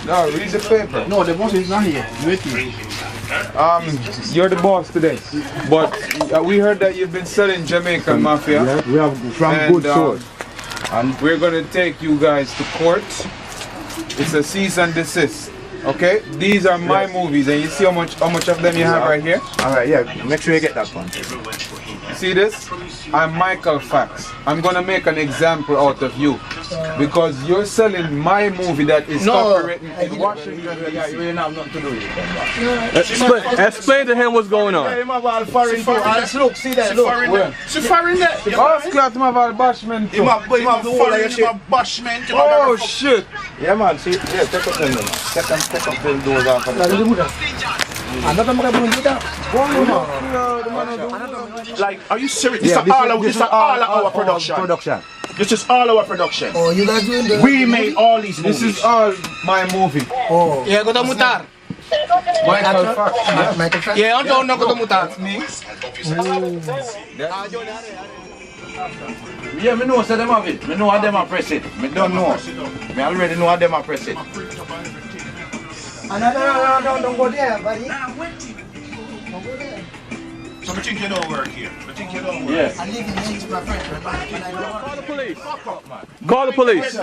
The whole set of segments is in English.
No, read the paper. No, the boss is not here. Wait. You're the boss today. But we heard that you've been selling Jamaican Mafia. Yeah, we have from good source. And we're gonna take you guys to court. It's a cease and desist. Okay? These are my movies, and you see how much of them you have right here? Alright, yeah. Make sure you get that one. See this? I'm Michael Fax. I'm gonna make an example out of you because you're selling my movie that is copywritten in Washington. Yeah, you really have nothing to do with it. Explain to him what's going on. Look, see that, look. She foreign there. Oh, Scott, my bashment. Oh, shit. Yeah, man, see, yeah, take up them. Take up them doors off. Like, are you serious? This is all our production. This is all our production. Oh, you guys doing the... We made all these movies. This is all my movie. Oh. Yeah, go to mutar. Michael Fax. Michael Fax? Yeah, don't go to mutar. Me? Yeah, me know so them have it. Me know how them are press it. Me don't know. Me already know how them are press it. No, don't go there, buddy. Don't go there. So I think you don't work here. I think you don't work. Yeah. I live in Haiti, my friend. Call the police. Call the police.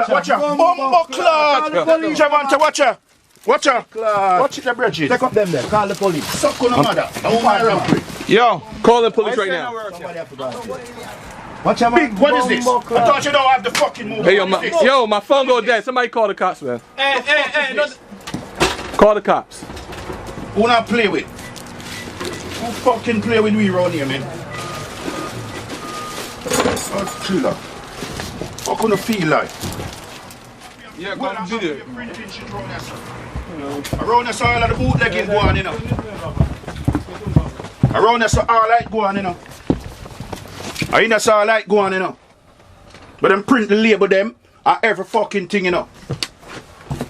Watch out. Bumbo clot. Javante, watch out. Watch out. Watch it, Bridget. Take up them there. Call the police. Suck on the mother. Yo, call the police right now. Watch out, Big, what is this? I thought you don't have the fucking movie. Hey, yo, my phone go dead. Somebody call the cops, man. Hey, no. Call the cops. Who not play with? Who fucking play with me around here, man? Oh, killer. What gonna feel like? Yeah, come do it. Around us all of the bootlegging go on, you know. Around us all like go on, you know. I in us all like go on, you know. But them print the label them and every fucking thing, you know.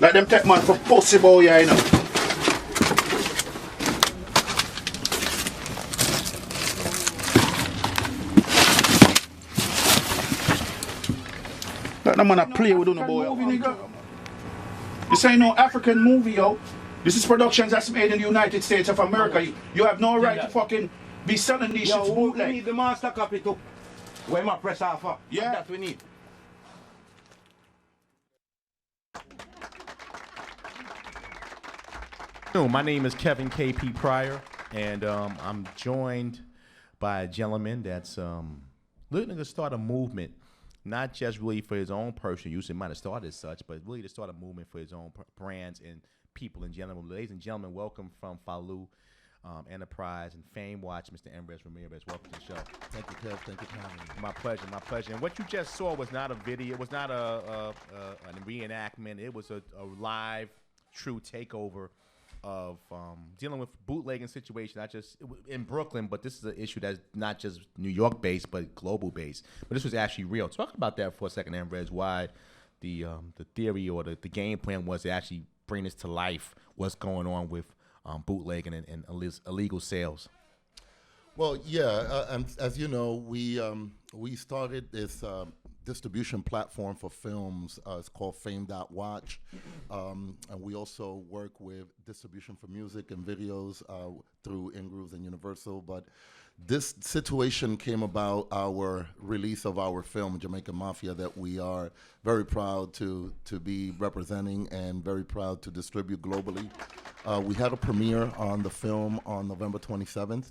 Like them take man for pussy boy, yeah, you know. Like them man a play with no boy. This ain't no African movie, yo. This is productions that's made in the United States of America. You have no right to fucking be selling these shits bootleg. We need the master copy too. Where my press off for? Yeah. That we need. My name is Kevin KP Pryor, and I'm joined by a gentleman that's looking to start a movement, not just really for his own personal use. It might have started as such, but really to start a movement for his own brands and people in general. Ladies and gentlemen, welcome from Falu Enterprise and FAME.WATCH, Mr. Ramirez. Welcome to the show. Thank you, Kev. Thank you for having me. My pleasure, my pleasure. And what you just saw was not a video. It was not a reenactment. It was a live, true takeover of dealing with bootlegging situation, not just in Brooklyn, but this is an issue that's not just New York based, but global based. But this was actually real. Talk about that for a second, Ambrose. Why the theory or the game plan was to actually bring this to life. What's going on with bootlegging and illegal sales? Well, yeah, as you know, we started this distribution platform for films. It's called FAME.WATCH, and we also work with distribution for music and videos through Ingrooves and Universal. But this situation came about our release of our film, Jamaican Mafia, that we are very proud to be representing and very proud to distribute globally. We had a premiere on the film on November 27th.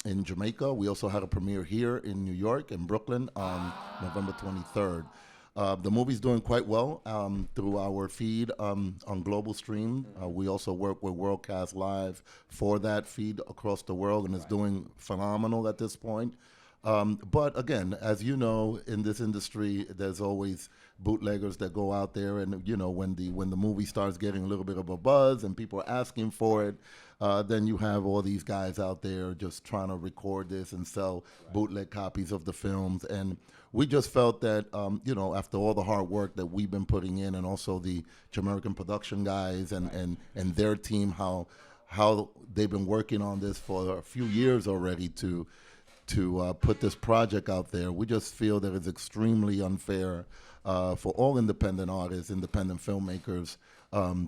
In Jamaica. We also had a premiere here in New York, in Brooklyn, on November 23rd. The movie's doing quite well through our feed on Global Stream. We also work with Worldcast Live for that feed across the world, and it's doing phenomenal at this point. But again, as you know, in this industry, there's always bootleggers that go out there, and you know, when the movie starts getting a little bit of a buzz and people are asking for it, then you have all these guys out there just trying to record this and sell bootleg copies of the films. And we just felt that, you know, after all the hard work that we've been putting in, and also the Jamaican production guys and their team, how they've been working on this for a few years already to to put this project out there. We just feel that it's extremely unfair for all independent artists, independent filmmakers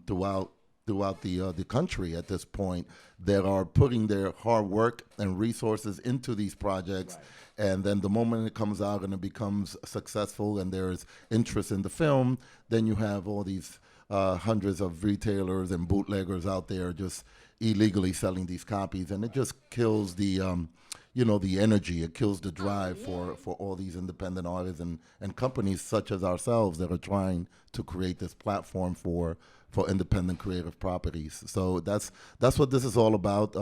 throughout the country at this point that are putting their hard work and resources into these projects. Right. And then the moment it comes out and it becomes successful and there's interest in the film, then you have all these hundreds of retailers and bootleggers out there just illegally selling these copies, and it just kills the the energy. It kills the drive for all these independent artists and companies such as ourselves that are trying to create this platform for independent creative properties. So that's what this is all about.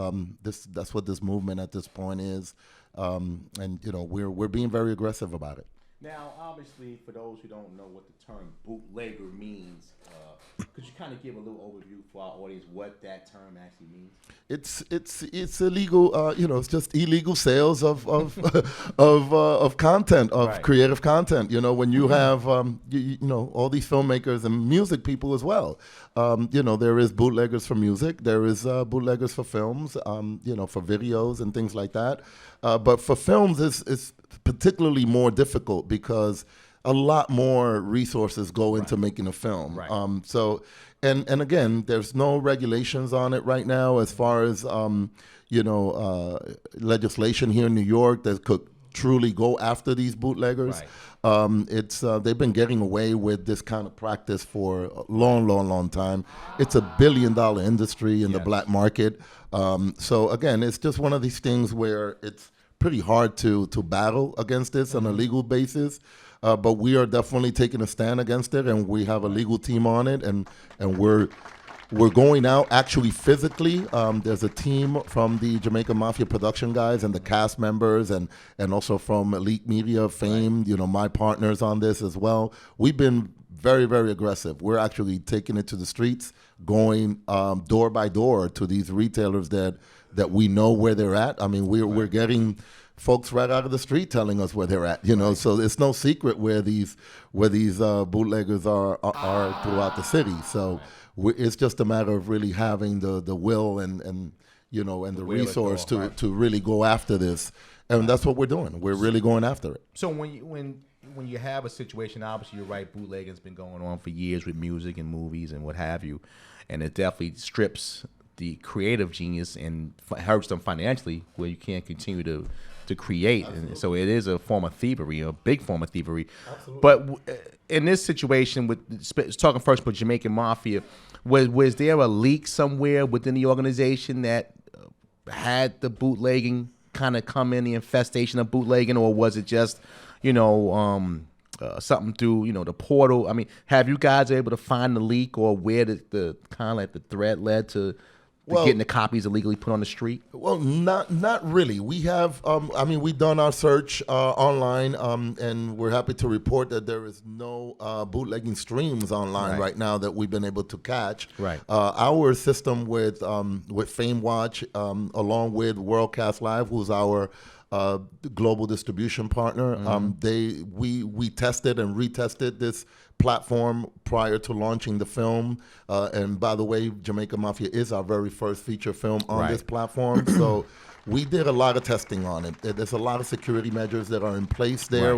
That's what this movement at this point is, and we're being very aggressive about it. Now, obviously, for those who don't know what the term bootlegger means, could you kind of give a little overview for our audience what that term actually means? It's illegal. It's just illegal sales of of content, of right. creative content. When you have all these filmmakers and music people as well. There is bootleggers for music. There is bootleggers for films. For videos and things like that. But for films, it's particularly more difficult because a lot more resources go into making a film. Right. And again, there's no regulations on it right now as far as legislation here in New York that could truly go after these bootleggers. Right. They've been getting away with this kind of practice for a long time. It's $1 billion industry in the black market. So again, it's just one of these things where it's pretty hard to battle against this on a legal basis. But we are definitely taking a stand against it, and we have a legal team on it, and we're going out actually physically. There's a team from the Jamaica Mafia production guys and the cast members, and also from Elite Media, Fame. My partners on this as well. We've been very, very aggressive. We're actually taking it to the streets, going door by door to these retailers that we know where they're at. I mean, we're getting folks right out of the street telling us where they're at, so it's no secret where these bootleggers are throughout the city. So it's just a matter of really having the will and the resource to really go after this, and that's what we're doing. We're really going after it. So when you have a situation, obviously you're right, bootlegging's been going on for years with music and movies and what have you, and it definitely strips the creative genius and hurts them financially, where you can't continue to create. And so it is a form of thievery, a big form of thievery. Absolutely. But in this situation, with talking first with Jamaican Mafia, was there a leak somewhere within the organization that had the bootlegging kind of come in, the infestation of bootlegging, or was it just something through the portal? I mean, have you guys able to find the leak, or where the kind of like the thread led to getting the copies illegally put on the street? Well, not really. We have, we've done our search online, and we're happy to report that there is no bootlegging streams online right now that we've been able to catch. Right. Our system with FAME.WATCH, along with Worldcast Live, who's our global distribution partner, we tested and retested this platform prior to launching the film, and by the way, Jamaica Mafia is our very first feature film on this platform. So we did a lot of testing on it. There's a lot of security measures that are in place there.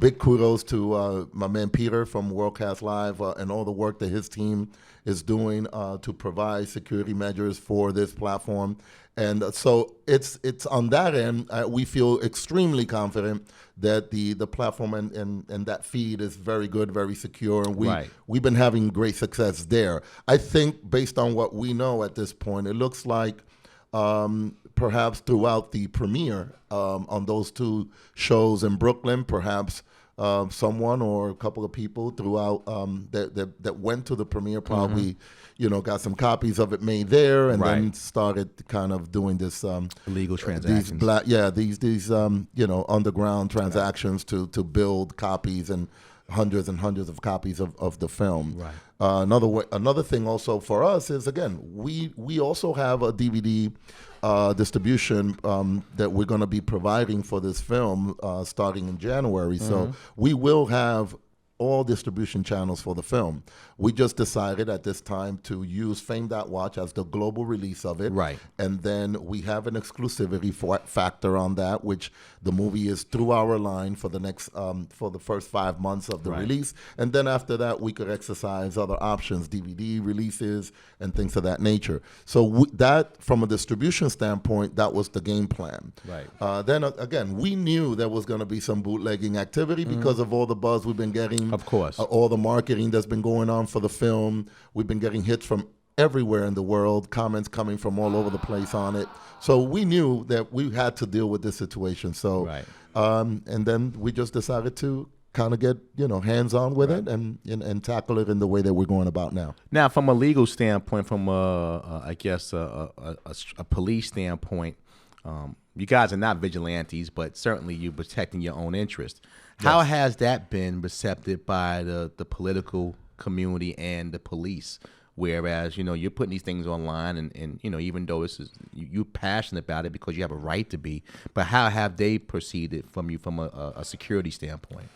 Big kudos to my man Peter from Worldcast Live and all the work that his team is doing to provide security measures for this platform. And so it's on that end, we feel extremely confident that the platform and that feed is very good, very secure, and we've been having great success there. I think based on what we know at this point, it looks like perhaps throughout the premiere on those two shows in Brooklyn, perhaps someone or a couple of people throughout that went to the premiere probably got some copies of it made there, and then started kind of doing this illegal transactions. These underground transactions to build copies and hundreds of copies of the film. Another thing also for us is, again, we also have a DVD distribution that we're going to be providing for this film starting in January. So we will have all distribution channels for the film. We just decided at this time to use FAME.WATCH as the global release of it. Right. And then we have an exclusivity factor on that, which the movie is through our line for the next for the first 5 months of the release. And then after that, we could exercise other options, DVD releases and things of that nature. So that, from a distribution standpoint, that was the game plan. Right. Then again, we knew there was going to be some bootlegging activity because of all the buzz we've been getting. Of course. All the marketing that's been going on for the film. We've been getting hits from everywhere in the world, comments coming from all over the place on it. So we knew that we had to deal with this situation. So, and then we just decided to kind of get, hands-on with it and tackle it in the way that we're going about now. Now, from a legal standpoint, from I guess a police standpoint, you guys are not vigilantes, but certainly you're protecting your own interest. How has that been received by the political community and the police? Whereas, you're putting these things online and even though this is, you're passionate about it because you have a right to be, but how have they perceived it from you from a security standpoint?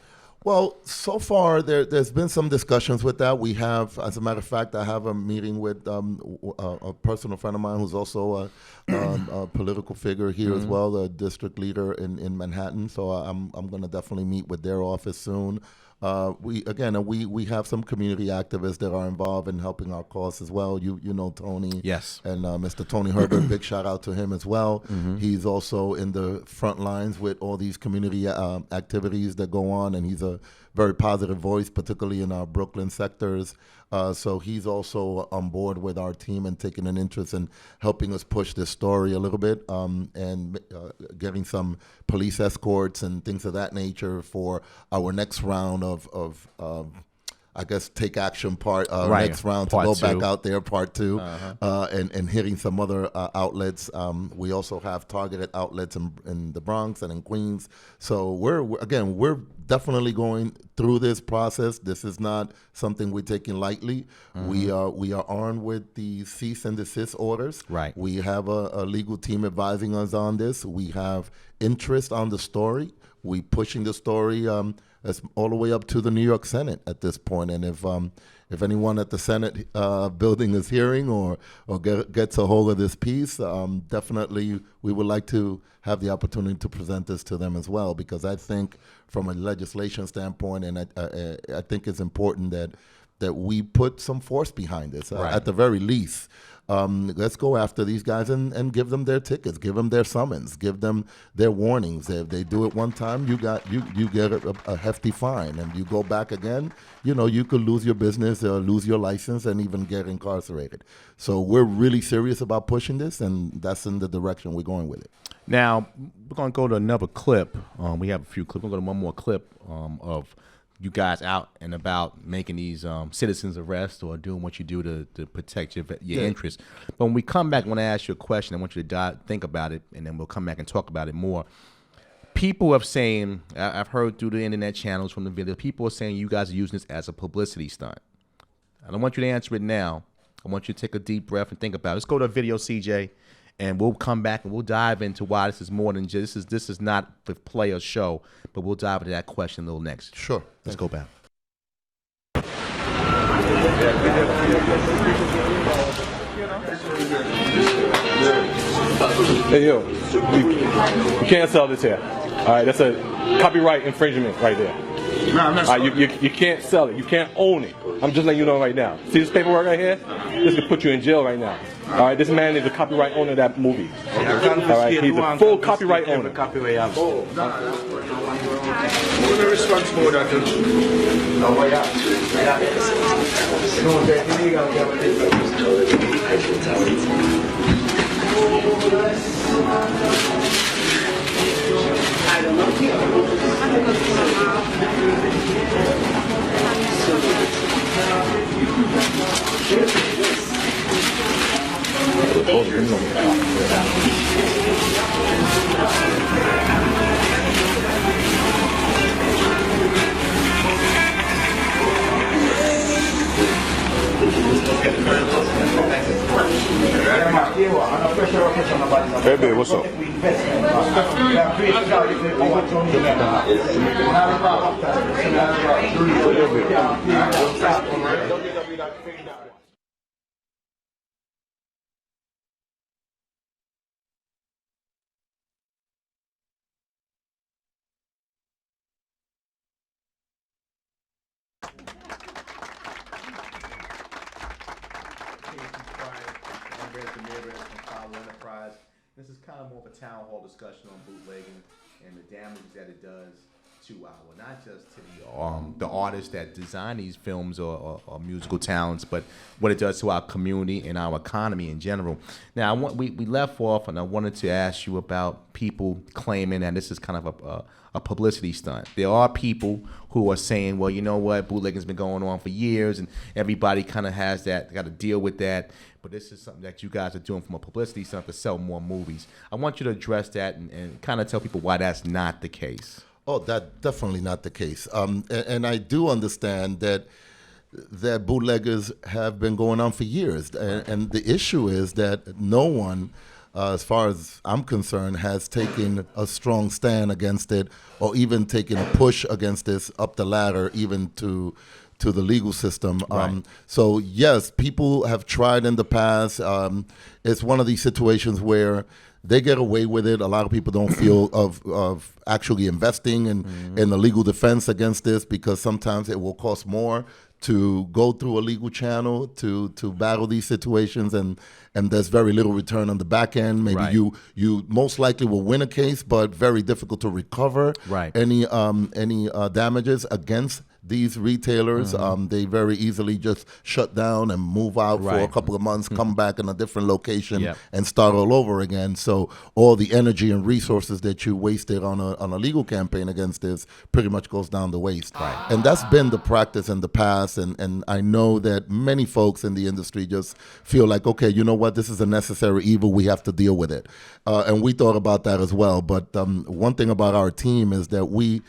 Well, so far there's been some discussions with that. We have, as a matter of fact, I have a meeting with a personal friend of mine who's also a political figure here as well, a district leader in Manhattan. So I'm going to definitely meet with their office soon. We have some community activists that are involved in helping our cause as well. You know Tony, yes, and Mr. Tony Herbert. Big shout out to him as well. He's also in the front lines with all these community activities that go on, and he's a very positive voice, particularly in our Brooklyn sectors. So he's also on board with our team and taking an interest in helping us push this story a little bit and getting some police escorts and things of that nature for our next round of I guess take action next round to go back out there, part 2, and hitting some other outlets. We also have targeted outlets in the Bronx and in Queens. So we're definitely going through this process. This is not something we're taking lightly. We are armed with the cease and desist orders. Right. We have a legal team advising us on this. We have interest on the story. We pushing the story that's all the way up to the New York Senate at this point. And if anyone at the Senate building is hearing or gets a hold of this piece, definitely we would like to have the opportunity to present this to them as well, because I think from a legislation standpoint, and I think it's important that we put some force behind this. At the very least, let's go after these guys and give them their tickets, give them their summons, give them their warnings. If they do it one time, you get a hefty fine, and you go back again, you could lose your business or lose your license and even get incarcerated. So we're really serious about pushing this, and that's in the direction we're going with it. Now, we're going to go to another clip. We have a few clips. We're going to go to one more clip of you guys out and about making these citizens arrests or doing what you do to protect your interests. But when we come back, I want to ask you a question. I want you to think about it, and then we'll come back and talk about it more. People are saying, I've heard through the internet channels from the video, people are saying you guys are using this as a publicity stunt. I don't want you to answer it now. I want you to take a deep breath and think about it. Let's go to a video, CJ, and we'll come back and we'll dive into why this is more than just, this is not the player show, but we'll dive into that question a little next. Sure. Let's go back. Hey, yo, you can't sell this here. All right, that's a copyright infringement right there. No, I'm not All right, you can't sell it. You can't own it. I'm just letting you know right now. See this paperwork right here? This could put you in jail right now. All right, this man is a copyright owner of that movie. All right, he's a full copyright owner. We're responsible for that. Hey, babe, what's up? Falu Enterprise. This is kind of more of a town hall discussion on bootlegging and the damage that it does to our, not just to the artists that design these films or musical talents, but what it does to our community and our economy in general. Now, we left off, and I wanted to ask you about people claiming that this is kind of a publicity stunt. There are people who are saying, well, you know what, bootlegging's been going on for years, and everybody kind of has that, got to deal with that. But this is something that you guys are doing from a publicity stunt to sell more movies. I want you to address that and kind of tell people why that's not the case. Oh, that's definitely not the case. And I do understand that bootleggers have been going on for years. And the issue is that no one, as far as I'm concerned, has taken a strong stand against it or even taken a push against this up the ladder, even to the legal system. Right. So, yes, people have tried in the past. It's one of these situations where they get away with it. A lot of people don't feel of actually investing in the legal defense against this because sometimes it will cost more to go through a legal channel to battle these situations, and there's very little return on the back end. Maybe Right. you most likely will win a case, but very difficult to recover Right. any damages against these retailers. They very easily just shut down and move out for a Right. couple of months, come back in a different location, Yep. and start all over again. So all the energy and resources that you wasted on a legal campaign against this pretty much goes down the waste. Right. And that's been the practice in the past. And I know that many folks in the industry just feel like, okay, you know what, this is a necessary evil. We have to deal with it. And we thought about that as well. But one thing about our team is that we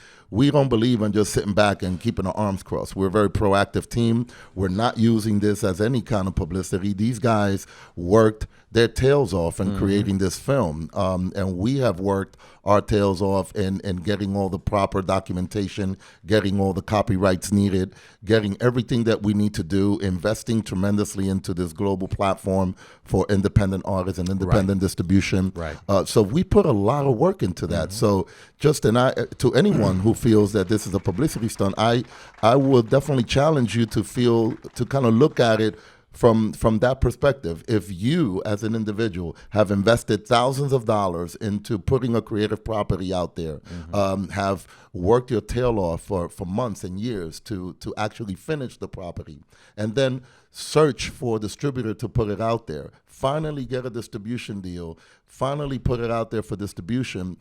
don't believe in just sitting back and keeping our arms crossed. We're a very proactive team. We're not using this as any kind of publicity. These guys worked their tails off in creating this film. And we have worked our tails off in getting all the proper documentation, getting all the copyrights needed, getting everything that we need to do, investing tremendously into this global platform for independent artists and independent distribution. Right. So we put a lot of work into that. So just to anyone who feels that this is a publicity stunt, I will definitely challenge you to kind of look at it from that perspective. If you as an individual have invested thousands of dollars into putting a creative property out there, have worked your tail off for months and years to actually finish the property, and then search for a distributor to put it out there, finally get a distribution deal, finally put it out there for distribution,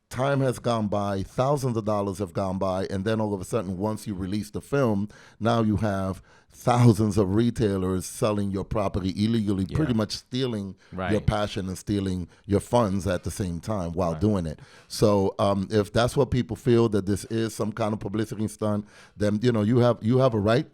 time has gone by, thousands of dollars have gone by, and then all of a sudden, once you release the film, now you have thousands of retailers selling your property illegally, pretty much stealing your passion and stealing your funds at the same time while doing it. So if that's what people feel, that this is some kind of publicity stunt, then you have a right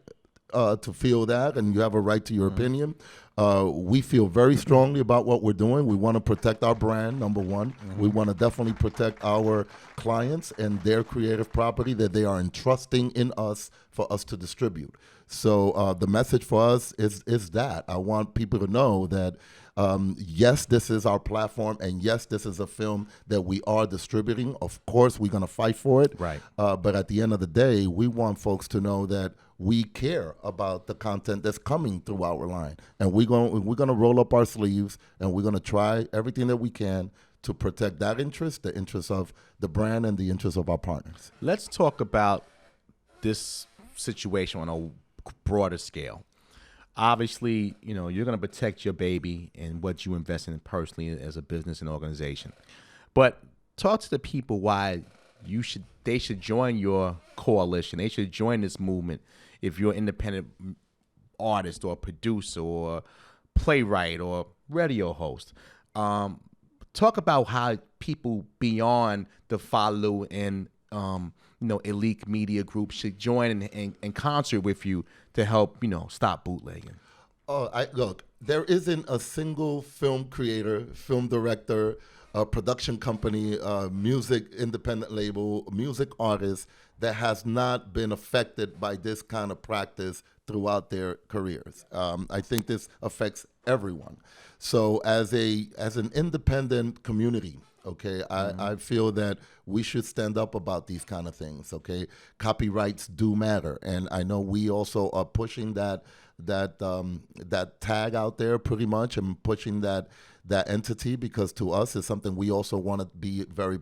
to feel that, and you have a right to your opinion. We feel very strongly about what we're doing. We want to protect our brand, number one. We want to definitely protect our clients and their creative property that they are entrusting in us for us to distribute. So the message for us is that I want people to know that yes, this is our platform, and yes, this is a film that we are distributing. Of course, we're going to fight for it. Right. But at the end of the day, we want folks to know that we care about the content that's coming through our line, and we're going to roll up our sleeves, and we're going to try everything that we can to protect that interest, the interest of the brand, and the interest of our partners. Let's talk about this situation on a broader scale. Obviously, you're going to protect your baby and what you invest in personally as a business and organization. But talk to the people why they should join your coalition. They should join this movement if you're an independent artist or producer or playwright or radio host. Talk about how people beyond the Falu and elite media groups should join in concert with you to help stop bootlegging. Look, there isn't a single film creator, film director, production company, music independent label, music artist that has not been affected by this kind of practice throughout their careers. I think this affects everyone. So as an independent community, okay, I feel that we should stand up about these kind of things, okay? Copyrights do matter, and I know we also are pushing that tag out there pretty much, and pushing that entity, because to us it's something we also want to be very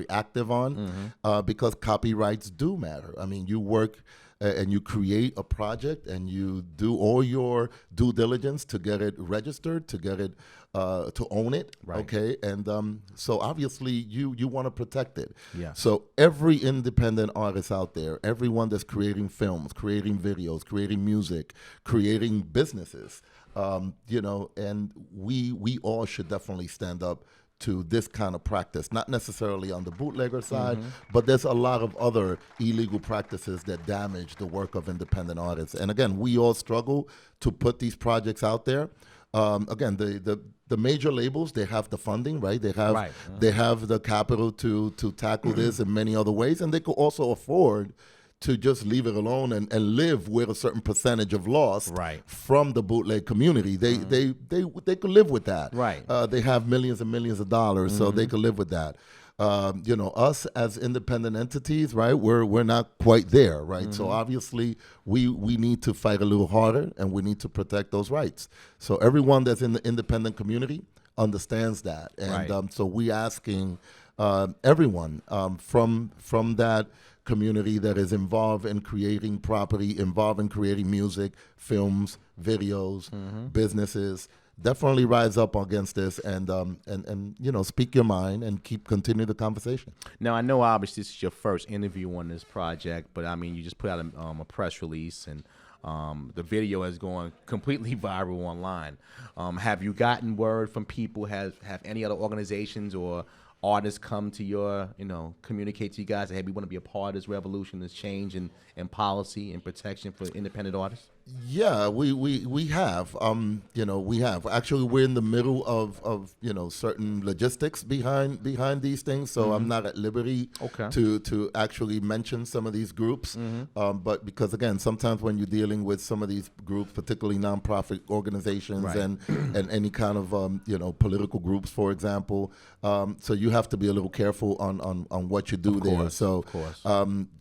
active on, because copyrights do matter. I mean, you work and you create a project and you do all your due diligence to get it registered, to get it to own it, right. Okay? And so obviously you want to protect it. Yeah. So every independent artist out there, everyone that's creating films, creating videos, creating music, creating businesses, you know, and we all should definitely stand up to this kind of practice, not necessarily on the bootlegger side, but there's a lot of other illegal practices that damage the work of independent artists. And again, we all struggle to put these projects out there. Again, the major labels, they have the funding, right? They have they have the capital to tackle this in many other ways, and they could also afford to just leave it alone and live with a certain percentage of loss from the bootleg community. They could live with that. Right. They have millions and millions of dollars, so they could live with that. You know, us as independent entities, right? We're not quite there, right? So obviously we need to fight a little harder, and we need to protect those rights. So everyone that's in the independent community understands that, and so we asking everyone from that community that is involved in creating property, involved in creating music, films, videos, businesses, definitely rise up against this and you know, speak your mind and continue the conversation. Now, I know obviously this is your first interview on this project, but I mean, you just put out a press release, and the video has gone completely viral online. Have you gotten word from people? Have any other organizations or artists come to your, you know, communicate to you guys, hey, we want to be a part of this revolution, this change in policy and protection for independent artists? Yeah, we have. You know, we have. Actually, we're in the middle of you know, certain logistics behind these things, so I'm not at liberty to actually mention some of these groups. But because again, sometimes when you're dealing with some of these groups, particularly nonprofit organizations and any kind of you know, political groups, for example, so you have to be a little careful on what you do there. So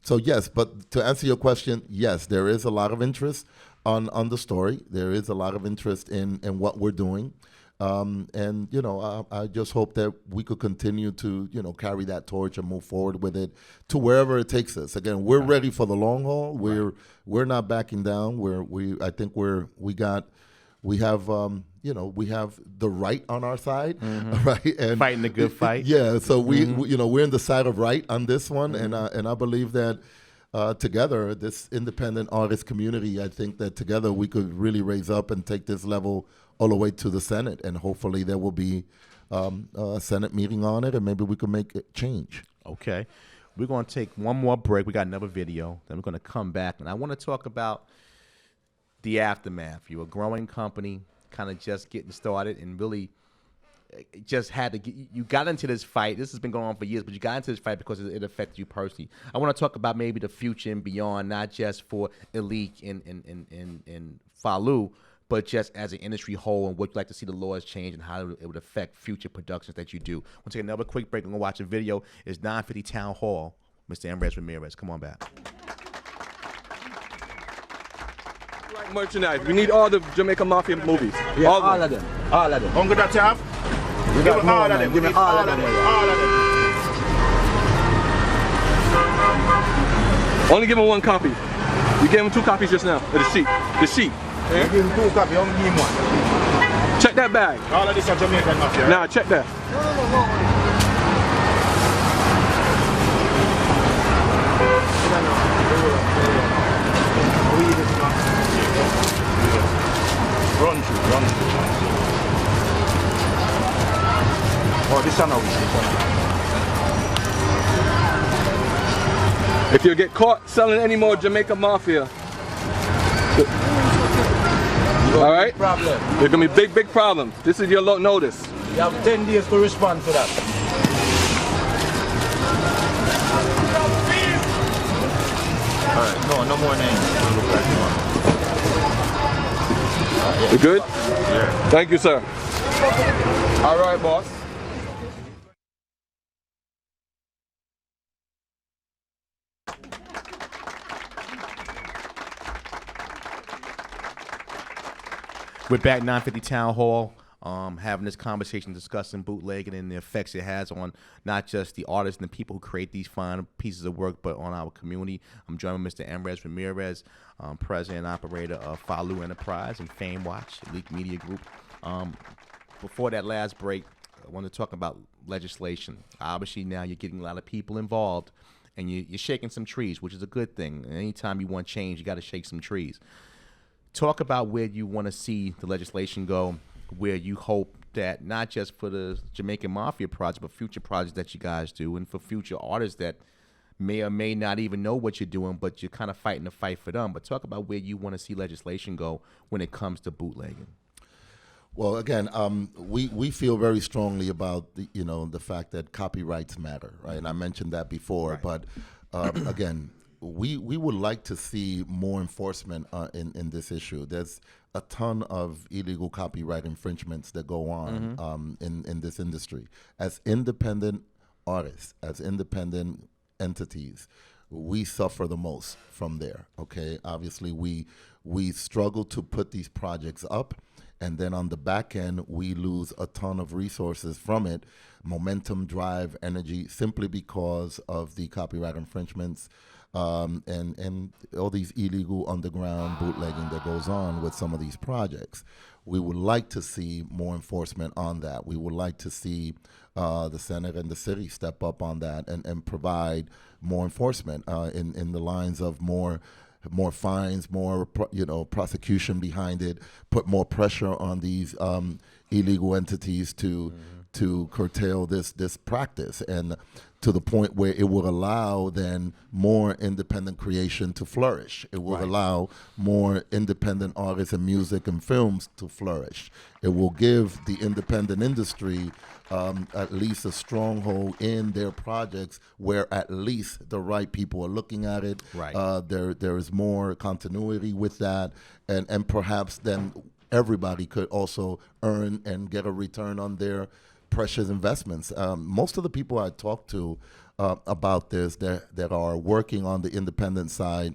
so yes, but to answer your question, yes, there is a lot of interest on the story. There is a lot of interest in what we're doing. And, you know, I just hope that we could continue to, you know, carry that torch and move forward with it to wherever it takes us. Again, we're ready for the long haul. We're not backing down. I think we have you know, we have the right on our side, right? And fighting the good fight. Yeah. So we you know, we're in the side of right on this one, and I believe that together, this independent artist community, I think that together we could really raise up and take this level all the way to the Senate, and hopefully there will be a Senate meeting on it, and maybe we could make it change. Okay. We're going to take one more break. We got another video. Then we're going to come back, and I want to talk about the aftermath. You're a growing company, kind of just getting started, and really just had to you got into this fight. This has been going on for years, but you got into this fight because it affected you personally. I want to talk about maybe the future and beyond, not just for Elite and Falu, but just as an industry whole, and what you'd like to see the laws change and how it would affect future productions that you do. We'll take another quick break and go watch a video. It's 950 Town Hall. Mr. Andres Ramirez, come on back. Merchandise. We need all the Jamaica Mafia movies. Yeah, all of them. All of them. How good that you have? You got more, all of them. Give me all of them. All of them. Only give him one copy. You gave him 2 copies just now of the sheet. The sheet. You give him 2 copies, only give him 1. Check that bag. All of this are Jamaican Mafia, right? Nah, check that. Run through. Oh, this one now. If you get caught selling any more Jamaica Mafia, All right? Problem. There's going to be big problems. This is your notice. You have 10 days to respond to that. Alright, no more names. You good? Yeah. Thank you, sir. All right, boss. We're back 950 Town Hall, having this conversation, discussing bootlegging and the effects it has on not just the artists and the people who create these fine pieces of work, but on our community. I'm joined with Mr. Emrez Ramirez, president and operator of Falu Enterprises and FAME.WATCH, Elite Media Group. Before that last break, I want to talk about legislation. Obviously, now you're getting a lot of people involved, and you're shaking some trees, which is a good thing. And anytime you want change, you got to shake some trees. Talk about where you want to see the legislation go, where you hope that not just for the Jamaican Mafia project, but future projects that you guys do, and for future artists that may or may not even know what you're doing, but you're kind of fighting the fight for them. But talk about where you want to see legislation go when it comes to bootlegging. Well, again, we feel very strongly about the fact that copyrights matter, right? And I mentioned that before, right. But again, we would like to see more enforcement in this issue. There's a ton of illegal copyright infringements that go on in this industry. As independent artists, as independent entities, we suffer the most from there. Okay, obviously we struggle to put these projects up. And then on the back end, we lose a ton of resources from it, momentum, drive, energy, simply because of the copyright infringements and all these illegal underground bootlegging that goes on with some of these projects. We would like to see more enforcement on that. We would like to see the Senate and the city step up on that and provide more enforcement in the lines of more fines, more prosecution behind it, put more pressure on these illegal entities to curtail this practice, and to the point where it will allow then more independent creation to flourish. It will allow more independent artists and music and films to flourish. It will give the independent industry at least a stronghold in their projects where at least the right people are looking at it. Right. There is more continuity with that, and perhaps then everybody could also earn and get a return on their precious investments. Most of the people I talk to about this that are working on the independent side,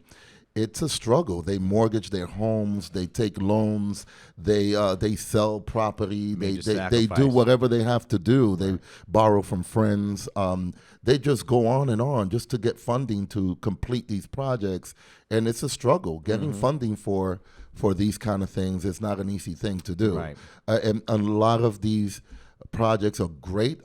it's a struggle. They mortgage their homes, they take loans, they sell property, they do whatever they have to do. They borrow from friends. They just go on and on just to get funding to complete these projects, and it's a struggle. Getting funding for these kind of things is not an easy thing to do. Right. And a lot of these projects are great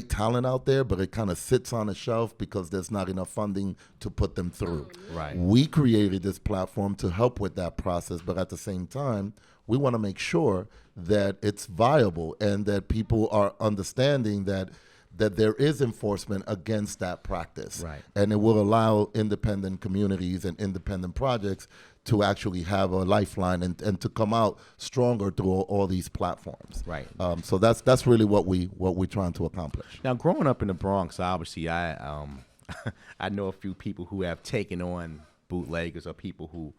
talent out there, but it kind of sits on a shelf because there's not enough funding to put them through. Right. We created this platform to help with that process, but at the same time, we want to make sure that it's viable and that people are understanding that there is enforcement against that practice. Right. And it will allow independent communities and independent projects to actually have a lifeline and to come out stronger through all these platforms. Right. So that's really what we're trying to accomplish. Now, growing up in the Bronx, obviously, I I know a few people who have taken on bootleggers or people who,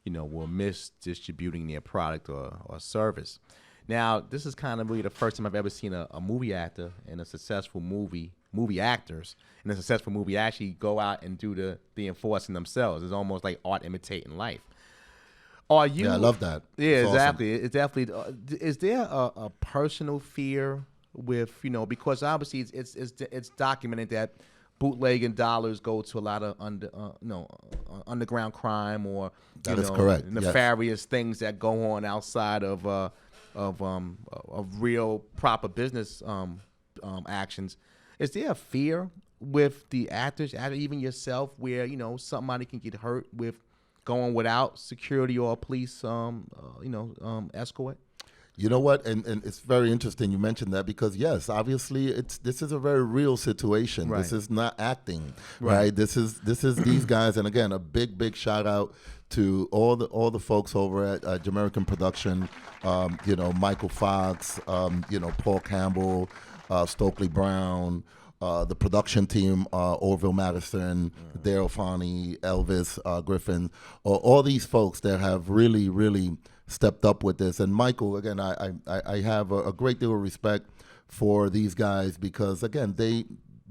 were misdistributing their product or service. Now, this is kind of really the first time I've ever seen a movie actor and a successful movie actors and a successful movie actually go out and do the enforcing themselves. It's almost like art imitating life. Are you? Yeah, I love that. Yeah, it's exactly. Awesome. It's definitely. Is there a personal fear with because obviously it's documented that bootlegging dollars go to a lot of underground crime or that is correct. Nefarious things that go on outside of real proper business actions. Is there a fear with the actors, even yourself, where somebody can get hurt with going without security or police escort? You know what? And it's very interesting you mentioned that because, yes, obviously this is a very real situation. Right. This is not acting, right? This is these guys. And again, a big shout out to all the folks over at Jamaican Production, Michael Fox, Paul Campbell, Stokely Brown, the production team, Orville Madison, Daryl Fani, Elvis Griffin, all these folks that have really, really stepped up with this. And Michael, again, I have a great deal of respect for these guys because, again,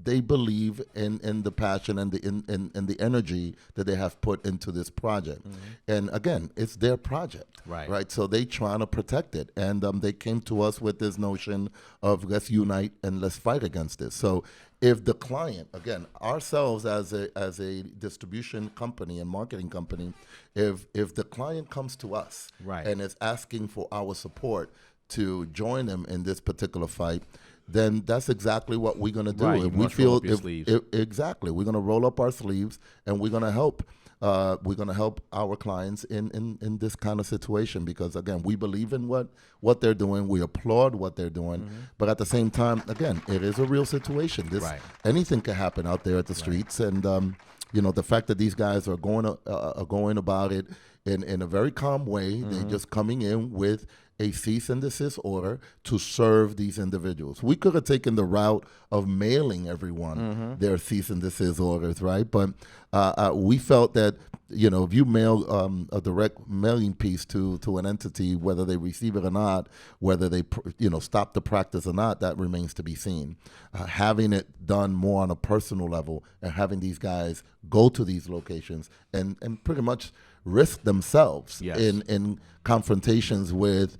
they believe in the passion and the energy that they have put into this project. And again, it's their project, right? So they trying to protect it. And they came to us with this notion of let's unite and let's fight against this. So if the client, again, ourselves as a distribution company and marketing company, if the client comes to us and is asking for our support to join them in this particular fight, then that's exactly what we're going to do. Right, if we feel exactly, we're going to roll up our sleeves and we're going to help. We're going to help our clients in this kind of situation because, again, we believe in what they're doing. We applaud what they're doing. But at the same time, again, it is a real situation. Anything can happen out there at the streets. And, the fact that these guys are going about it in a very calm way, they're just coming in with a cease and desist order to serve these individuals. We could have taken the route of mailing everyone their cease and desist orders, right? But we felt that, if you mail a direct mailing piece to an entity, whether they receive it or not, whether they, stop the practice or not, that remains to be seen. Having it done more on a personal level and having these guys go to these locations and pretty much risk themselves in confrontations with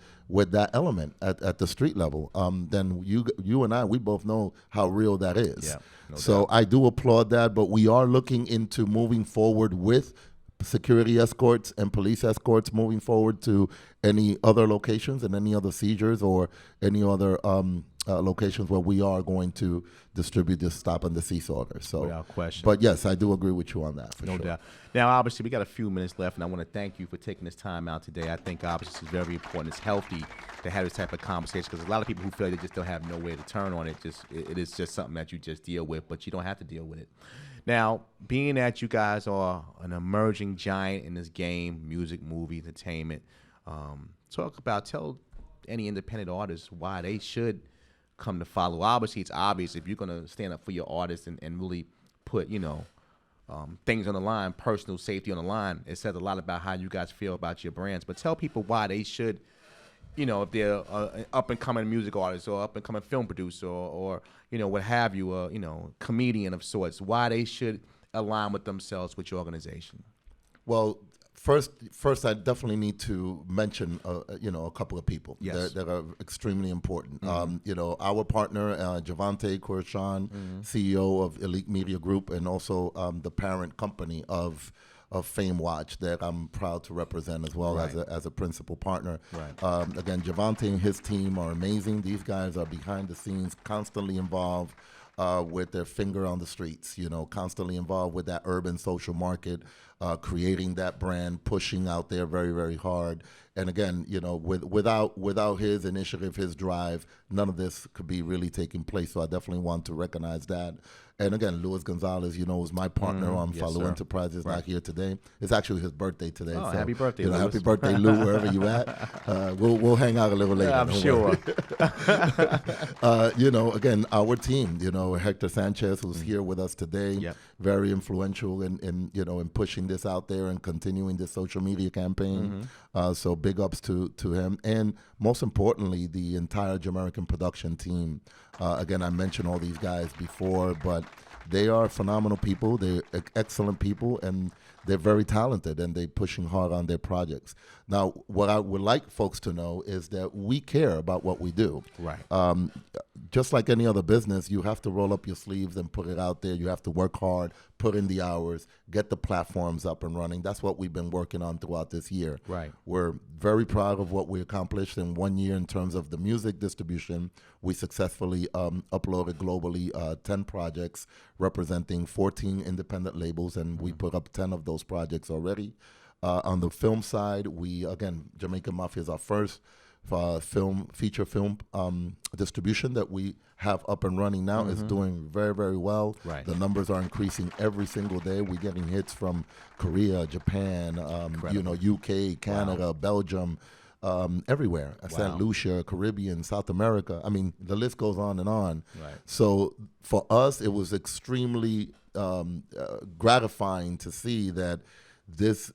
that element at the street level, then you and I, we both know how real that is. Yeah, no so doubt. I do applaud that, but we are looking into moving forward with security escorts and police escorts moving forward to any other locations and any other seizures or any other locations where we are going to distribute this stop and desist order. So, without question. But yes, I do agree with you on that. No doubt. Now, obviously, we got a few minutes left, and I want to thank you for taking this time out today. I think, obviously, this is very important. It's healthy to have this type of conversation because a lot of people who feel they just don't have no way to turn on it. It is just something that you just deal with, but you don't have to deal with it. Now, being that you guys are an emerging giant in this game, music, movie, entertainment, tell any independent artists why they should come to Falu. Obviously, it's obvious if you're going to stand up for your artists and really put, things on the line, personal safety on the line. It says a lot about how you guys feel about your brands. But tell people why they should, if they're an up-and-coming music artist or up-and-coming film producer or what have you, comedian of sorts, why they should align with themselves with your organization. Well, first, I definitely need to mention, a couple of people that are extremely important. Our partner, Javante Korshan, CEO of Elite Media Group, and also the parent company of FAME.WATCH that I'm proud to represent as well as a principal partner. Again, Javante and his team are amazing. These guys are behind the scenes, constantly involved with their finger on the streets, constantly involved with that urban social market, creating that brand, pushing out there very, very hard. And again, without his initiative, his drive, none of this could be really taking place. So I definitely want to recognize that. And again, Luis Gonzalez, is my partner on Falu Enterprises, not here today. It's actually his birthday today. Oh, so, happy birthday, Louis. Happy birthday, Lou, wherever you at. We'll hang out a little later. Yeah, I'm sure. Again, our team, Hector Sanchez, who's here with us today, very influential in pushing this out there and continuing this social media campaign. So big ups to him. And most importantly, the entire Jamaican production team. Again, I mentioned all these guys before, but they are phenomenal people. They're excellent people, and they're very talented, and they're pushing hard on their projects. Now, what I would like folks to know is that we care about what we do. Right. Just like any other business, you have to roll up your sleeves and put it out there. You have to work hard, put in the hours, get the platforms up and running. That's what we've been working on throughout this year. Right. We're very proud of what we accomplished in 1 year in terms of the music distribution. We successfully uploaded globally 10 projects representing 14 independent labels, and we put up 10 of those projects already. On the film side, Jamaican Mafia is our first feature film distribution that we have up and running now is doing very, very well. Right. The numbers are increasing every single day. We're getting hits from Korea, Japan, UK, Canada, Belgium, everywhere. St. Lucia, Caribbean, South America. I mean, the list goes on and on. Right. So for us, it was extremely gratifying to see that this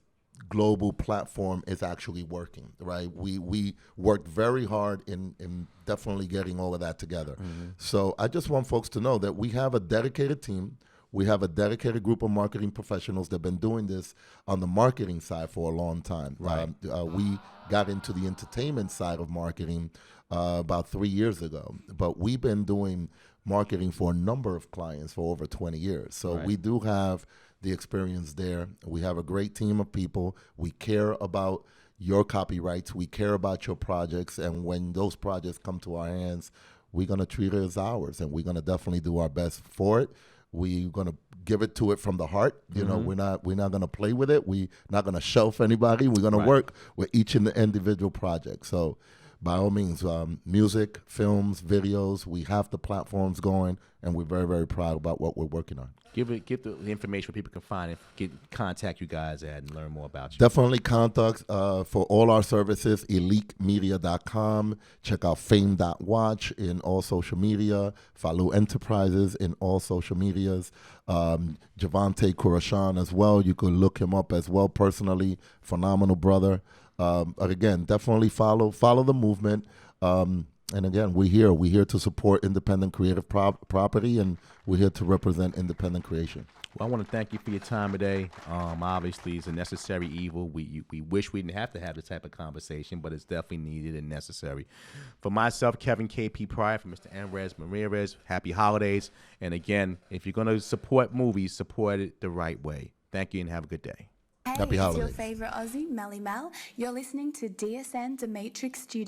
global platform is actually working, right? We worked very hard in definitely getting all of that together. So I just want folks to know that we have a dedicated team. We have a dedicated group of marketing professionals that have been doing this on the marketing side for a long time. Right. We got into the entertainment side of marketing about 3 years ago, but we've been doing marketing for a number of clients for over 20 years. So we do have the experience there. We have a great team of people. We care about your copyrights. We care about your projects. And when those projects come to our hands, we're going to treat it as ours, and we're going to definitely do our best for it. We're going to give it to it from the heart. You know, we're not going to play with it. We're not going to shelf anybody. We're going to work with each and the individual project. So by all means, music, films, videos, we have the platforms going, and we're very, very proud about what we're working on. Give the information where people can find it, contact you guys at, and learn more about you. Definitely contact for all our services, elitemedia.com. Check out FAME.WATCH in all social media, Falu Enterprises in all social medias. Javante Kurashan as well. You could look him up as well personally. Phenomenal brother. Again, definitely follow the movement. And again, we're here to support independent creative property, and we're here to represent independent creation. Well, I want to thank you for your time today. Obviously, it's a necessary evil. We wish we didn't have to have this type of conversation, but it's definitely needed and necessary. For myself, Kevin K.P. Pryor, for Mr. Enrez Ramirez, happy holidays. And again, if you're going to support movies, support it the right way. Thank you and have a good day. Happy holidays. It's your favorite Aussie, Melly Mel. You're listening to DSN The Matrix Studio.